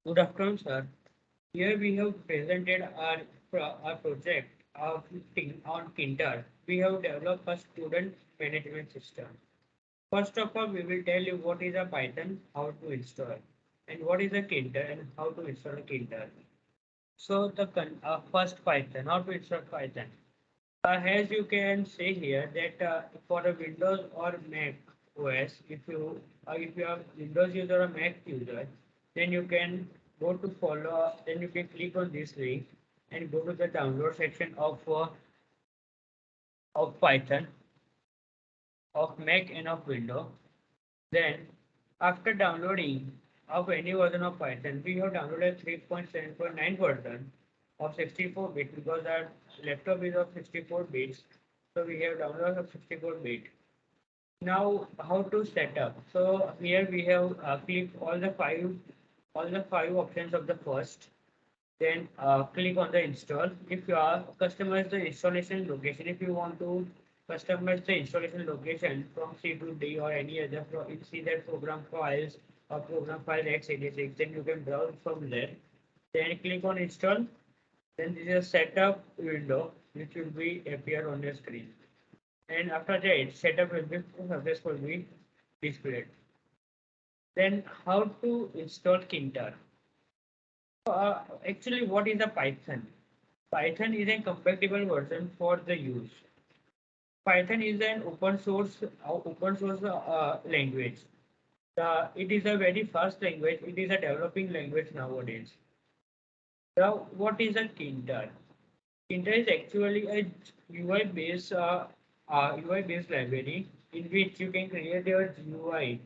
Good afternoon, sir. Here we have presented our project of on Tkinter. We have developed a student management system. First of all, we will tell you what is a Python, how to install, and what is a Tkinter and how to install a Tkinter. So the first Python, how to install Python. As you can see here that for a Windows or Mac OS, if you are Windows user or Mac user, then you can go to follow. Then you can click on this link and go to the download section of Python, of Mac and of Windows. Then after downloading of any version of Python, we have downloaded 3.7.9 version of 64-bit because our laptop is of 64 bits. So we have downloaded of 64-bit. Now how to set up? So here we have click all the five options of the first. Then click on the install. If you are customize the installation location, if you want to customize the installation location from C to D or any other see that program files or program file x86, then you can browse from there. Then click on install. Then this is a setup window which will be appear on your screen. And after that, setup will be successfully displayed. Then how to install Tkinter? Actually, what is a Python? Python is a compatible version for the use. Python is an open source language. It is a very fast language. It is a developing language nowadays. Now, what is a Tkinter? Tkinter is actually a UI based library in which you can create your GUI.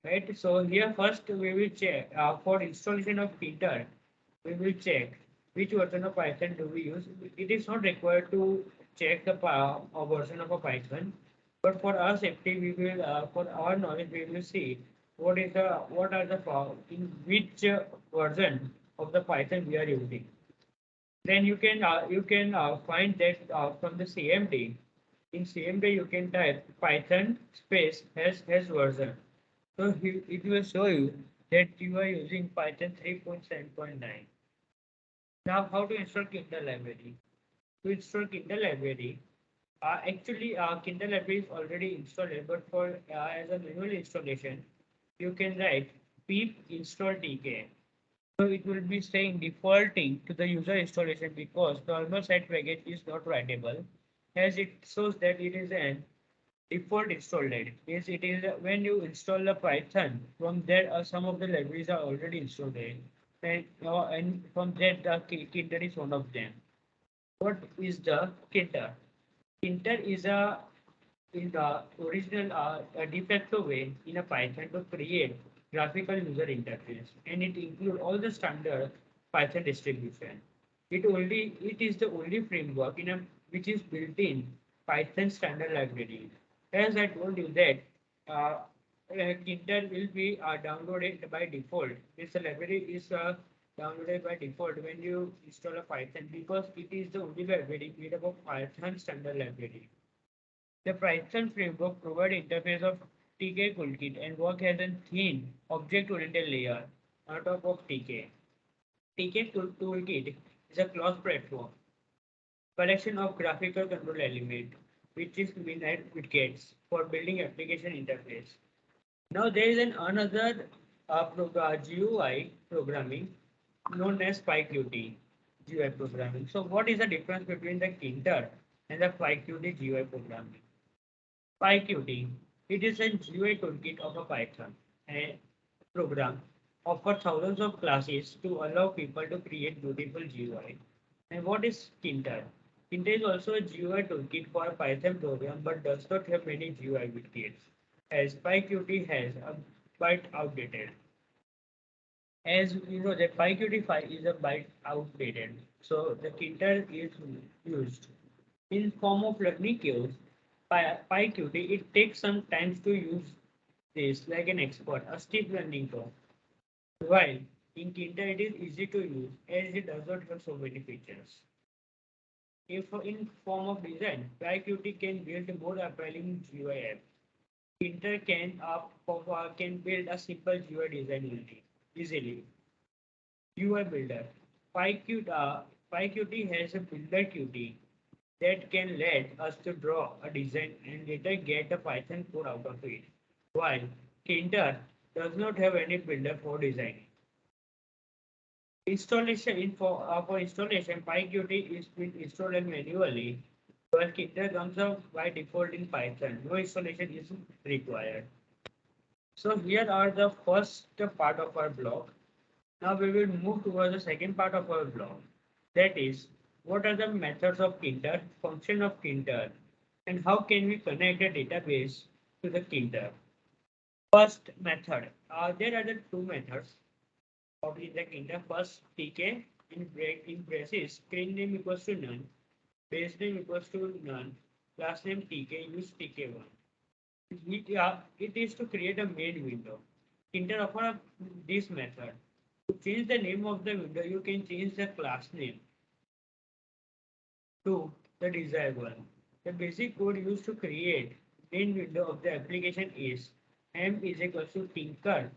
Right. So here first we will check for installation of Tkinter. We will check which version of Python do we use. It is not required to check the version of a Python, but for our safety, we will for our knowledge we will see what are the in which version of the Python we are using. Then you can find that from the CMD. In CMD you can type Python space has version. So it will show you that you are using Python 3.7.9. Now, how to install Kindle library? To install Kindle library, Kindle library is already installed, but for as a manual installation, you can write pip install tk. So it will be saying defaulting to the user installation because normal site package is not writable, as it shows that it is an default install date. Means it is when you install the Python, from there some of the libraries are already installed in, and from that the Tkinter is one of them. What is the Tkinter? Tkinter is the original a de facto way in a Python to create graphical user interface, and it includes all the standard Python distribution. It is the only framework which is built in Python standard library. As I told you that Tkinter will be downloaded by default. This library is downloaded by default when you install a Python because it is the only library made up of Python standard library. The Python framework provides interface of TK toolkit and work as a thin object-oriented layer on top of TK. TK toolkit is a class platform collection of graphical control element which is minute widgets for building application interface. Now there is another GUI programming known as PyQt GUI programming. So what is the difference between the Tkinter and the PyQt GUI programming? PyQt, it is a GUI toolkit of a Python a program offers thousands of classes to allow people to create beautiful GUI. And what is Tkinter? Tkinter is also a GUI toolkit for a Python program but does not have many GUI widgets, as PyQt has a byte outdated. As you know that PyQt5 is a byte outdated, so the Tkinter is used. In form of learning queues, PyQt, it takes some time to use this like an expert, a steep learning curve. While in Tkinter it is easy to use as it does not have so many features. If in form of design, PyQt can build more appealing GUI app. Tkinter can build a simple GUI design only. easily. UI builder. PyQt has a builder Qt that can let us to draw a design and later get a Python code out of it. While Tkinter does not have any builder for design. For installation, PyQt is being installed manually, while Tkinter comes up by default in Python. No installation is required. So here are the first part of our block. Now we will move towards the second part of our block. That is, what are the methods of Tkinter, function of Tkinter, and how can we connect a database to the Tkinter. First method. There are the two methods of in the Tkinter. First, tk in braces, screen name equals to none, base name equals to none, class name tk, use tk1. It is to create a main window. Tkinter offers this method. To change the name of the window, you can change the class name to the desired one. The basic code used to create main window of the application is m is equal to tinker.tk,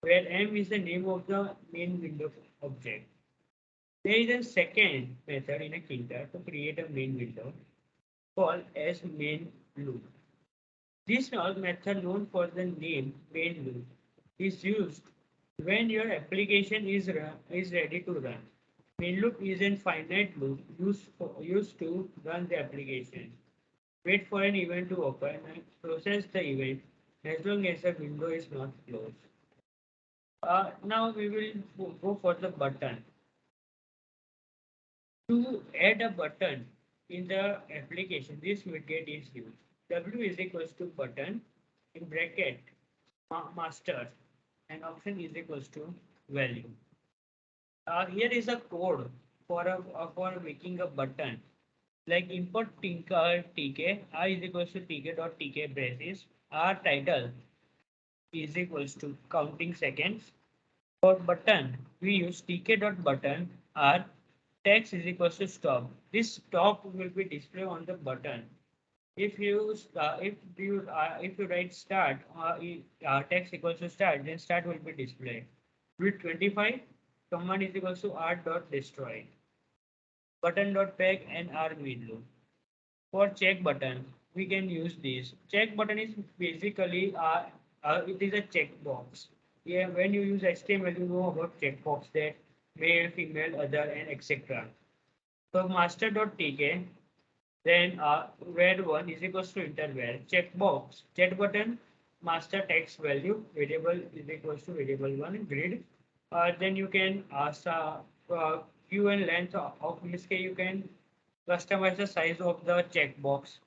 where m is the name of the main window object. There is a second method in a Tkinter to create a main window called as main loop. This method known for the name main loop is used when your application is ready to run. Main loop is a finite loop used to run the application. Wait for an event to open and process the event as long as the window is not closed. Now we will go for the button. To add a button in the application, this widget is used. W is equals to button in bracket master and option is equals to value. Here is a code for making a button. Like import tk, I is equals to tk.tk braces, our title is equals to counting seconds. For button, we use tk.button, our text is equals to stop. This stop will be displayed on the button. If you write start, text equals to start, then start will be displayed. With 25, command is equals to r.destroy. Button.pack and r main loop. For check button, we can use this. Check button is basically it is a checkbox. Yeah, when you use HTML, you know about checkbox that male, female, other, and etc. So master.tk, then var1 is equals to interval checkbox check button master text value variable is equals to variable1 grid. Then you can queue and length of this case you can customize the size of the checkbox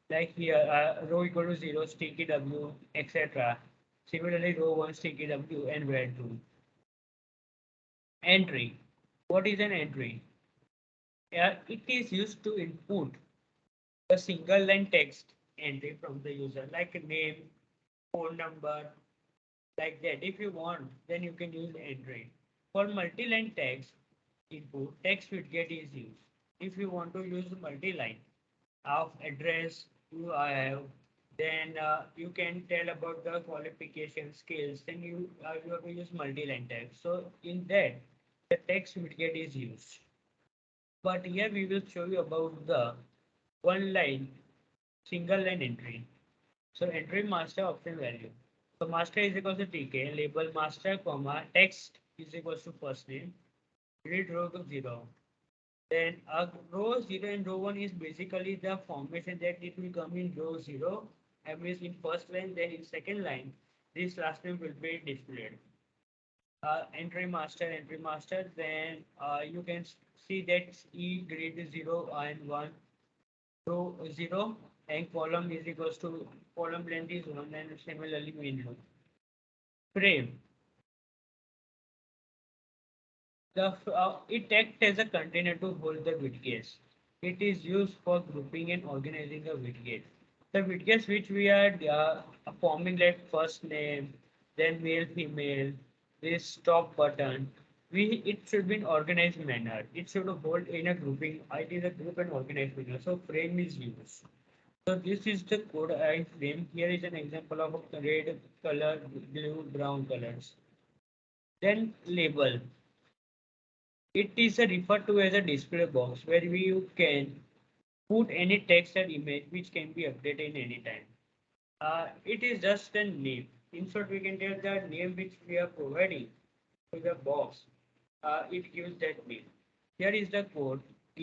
like here row equal to 0 sticky w etc. Similarly row 1 sticky w and var2. Entry. What is an entry? It is used to input a single line text entry from the user like a name, phone number, like that. If you want, then you can use entry. For multi-line text input, text widget is used. If you want to use multi-line of address you have, then you can tell about the qualification skills. Then you have to use multi-line text. So in that, the text widget is used. But here we will show you about the one line single line entry. So entry master option value. So master is equal to tk, label master, comma, text is equal to first name, read row to 0. Then row 0 and row 1 is basically the formation that it will come in row 0, and means in first line, then in second line, this last name will be displayed. Entry master, then you can see that E grid 0 and 1, row 0 and column is equals to column length is 1 and similarly main loop. Frame. It acts as a container to hold the widgets. It is used for grouping and organizing the widgets. The widgets which we are forming like first name, then male, female, this stop button, it should be in organized manner. It should hold in a grouping. It is a group and organized manner. So frame is used. So this is the code I frame. Here is an example of a red color, blue, brown colors. Then label. It is referred to as a display box where you can put any text or image which can be updated any time. It is just a name. In short, we can tell the name which we are providing to the box. It gives that name. Here is the code.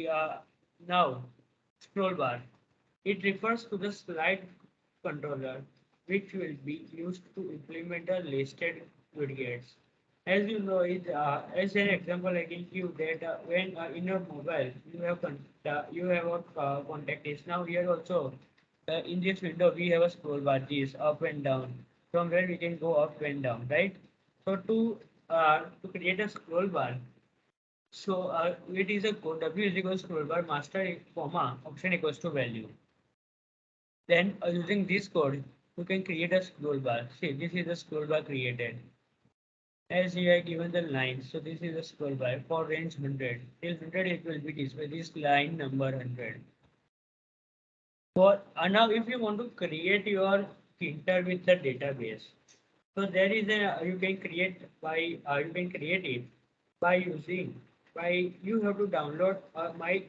Uh, Now, scroll bar. It refers to the slide controller which will be used to implement the listed widgets. As you know, as an example, I can give that when in your mobile you have a contact list. Now here also in this window we have a scroll bar, this up and down, from where we can go up and down, right? So to create a scroll bar, so it is a code W is equals to scroll bar master comma option equals to value. Then using this code, you can create a scroll bar. See, this is the scroll bar created. As you are given the line, so this is a scroll bar for range 100. Till 100 it will be displayed this line number 100. For now, if you want to create your Tkinter with the database, so there is a you can create it by using by you have to download my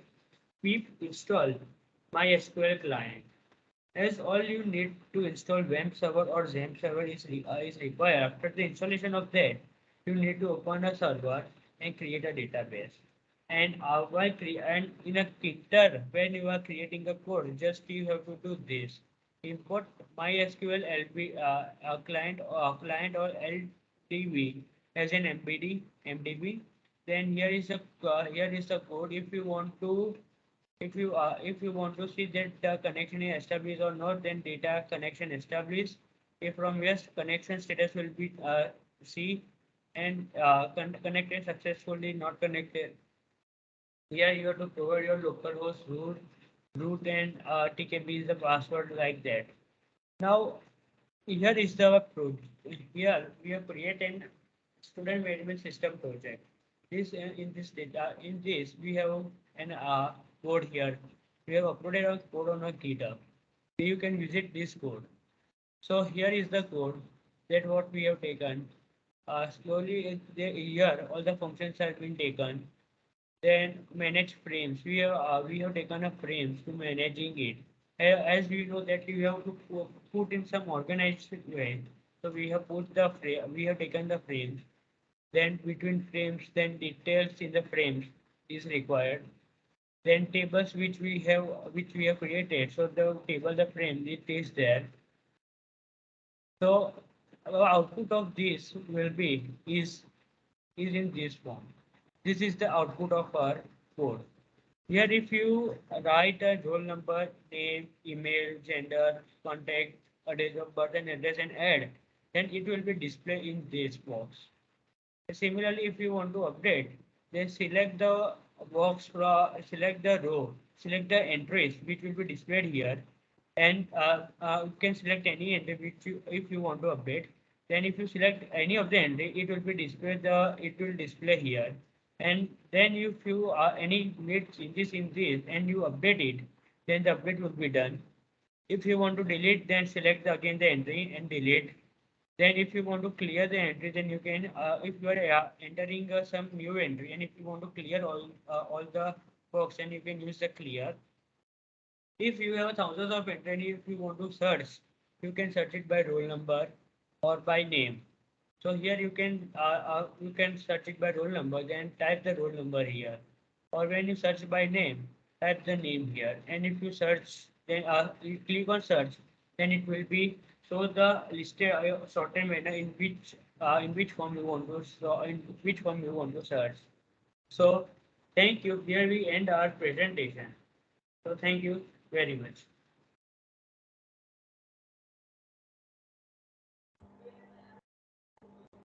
pip install MySQL client. As all you need to install WAMP server or XAMPP server is required. After the installation of that, you need to open a server and create a database. And and in a Tkinter, when you are creating a code, just you have to do this. Import MySQL client or LDB as an MDB. Then here is the code. If you want to see that the connection is established or not, then data connection established. If from yes, connection status will be C, and connected successfully, not connected. Here you have to provide your localhost root and TKB is the password, like that. Now here is the project. Here we have created student management system project. This in this we have an code here. We have uploaded a code on a GitHub. You can visit this code. So here is the code that what we have taken. Here all the functions have been taken. Then manage frames. We have taken a frames to managing it. As we know that you have to put in some organized way. So we have taken the frames. Then between frames, then details in the frames is required. Then tables which we have created. So the table, the frame, it is there. So output of this will be is in this form. This is the output of our code. Here, if you write a roll number, name, email, gender, contact, a date of birth and address and add, then it will be displayed in this box. Similarly, if you want to update, then select the select the row, select the entries which will be displayed here, and you can select any entry which if you want to update. Then if you select any of the entry, it will display here. And then if you any need changes in this and you update it, then the update will be done. If you want to delete, then select again the entry and delete. Then if you want to clear the entry, then you can, if you are entering some new entry, and if you want to clear all the box, then you can use the clear. If you have thousands of entry, if you want to search, you can search it by roll number or by name. So here you can search it by roll number, then type the roll number here. Or when you search by name, type the name here. And if you search, then you click on search, then it will be show the listed sorted manner in which form you want to in which form you want to search. So thank you. Here we end our presentation. So thank you very much.